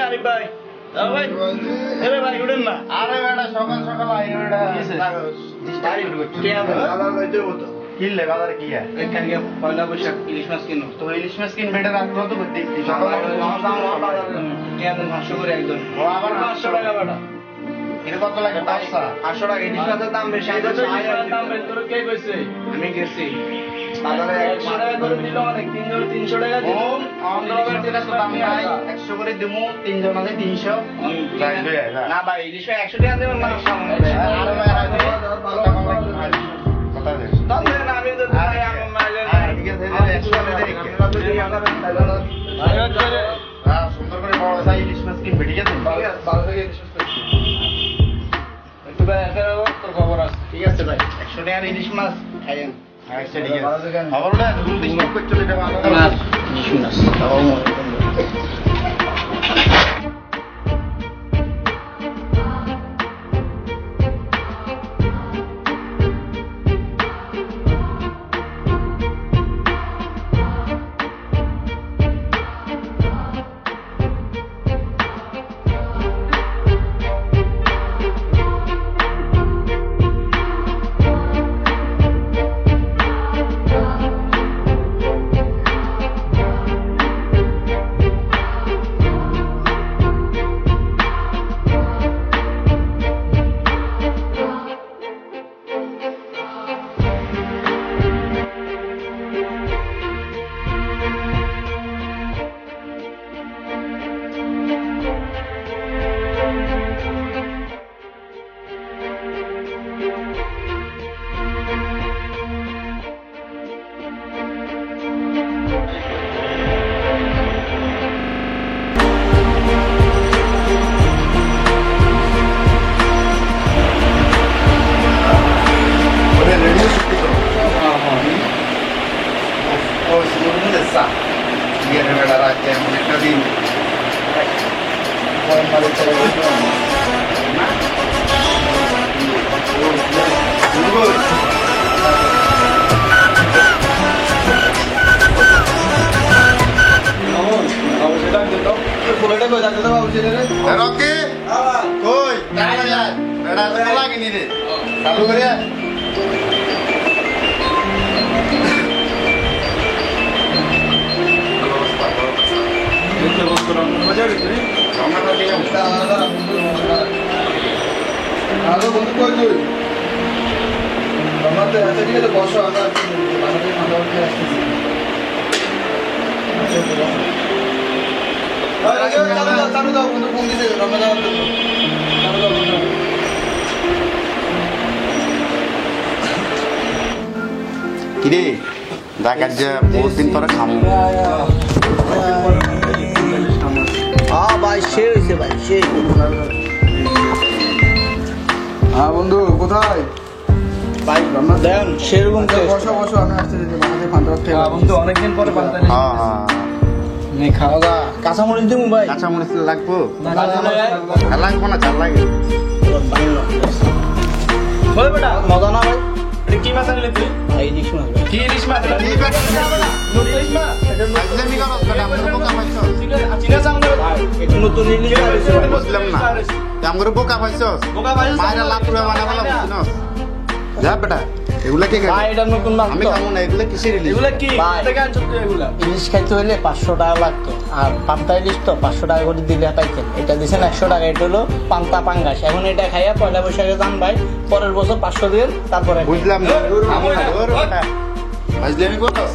আরিফ ভাই ভাই এরে ভাই উঠেন না। আরে বেটা সকাল সকাল কিনলে বাজারে কি এখানে পয়লা বৈশাখ ইলিশ মাছ কিনো তো ইলিশ মাছ কিনবে এটা রাত কত করে দেখছি নষ্ট করে একজন আবার 500 টাকা বেটা এটা কত লাগে 800 টাকা ইলিশ মাছের দাম বেশি দাম বেশি তোর কে কইছে আমি গেছি বাজারে 100 টাকা করে দিল অনেক 300 টাকা দিল দাম নাই 100 করে দিমু তিনজন আছে 300 না ভাই ইলিশ 100 টাকা দেবেন না আরে ভাই কথা দে দাম দেন আমি তো আমি মাইলে ঠিক আছে 100 টাকা দে সুন্দর করে বড় সাইজ ইলিশ মাছ কিনবে ঠিক আছে 12 থেকে ইলিশ মাছ একটু ভাই তোর খবর আছে ঠিক আছে ভাই 100 টাকা ইলিশ মাছ খাইয়েন আচ্ছা ঠিক আছে খবর না তুমি ডিস্টার্ব করছো এটা ভালো না শুনাস রকি কই তাড়া যা বেড়া তো লাগেনি রে চালু করে কিরে দেখার যে বহুত দিন পরে খামু ভাই সে হয়েছে ভাই সে হ্যাঁ বন্ধু কোথায় ভাই দেন সেরকম বসো বসো আমি আসতেছি বন্ধু অনেকদিন পরে হ্যাঁ হ্যাঁ খাওয়া গা কাঁচামরিচ দিমু ভাই কাঁচা মরিচ লাগবো লাগবো না চাল লাগে বল বেটা মজা না ভাই এটা কি মাছ আনলি তুই এই ইলিশ মাছ কি ইলিশ মাছ কি বেটা নতুন ইলিশ মাছ এটা আজলামি করস বেটা আমরা বোকা পাইছস চিনা সামনে ভাই এটা নতুন ইলিশ মাছ বুঝলাম না আমরা বোকা পাইছস বোকা ভাই মাইরা লাভ করে বানাবলা বুঝছস যা বেটা এগুলা কি ভাই এটা নতুন মাছ আমি খামু না এগুলা কিসের ইলিশ এগুলা কি থেকে আনছো তুই এগুলা ইলিশ খাইতে হলে 500 টাকা লাগতো আর পান্তা ইলিশ তো 500 টাকা করে দিলে পাইতেন এটা দিয়েছেন 100 টাকা এটা হলো পান্তা পাঙ্গাস এখন এটা খাইয়া পয়লা বৈশাখে যান ভাই পরের বছর 500 দিন তারপরে বুঝলাম না খামু না ওর বেটা আজলামি করস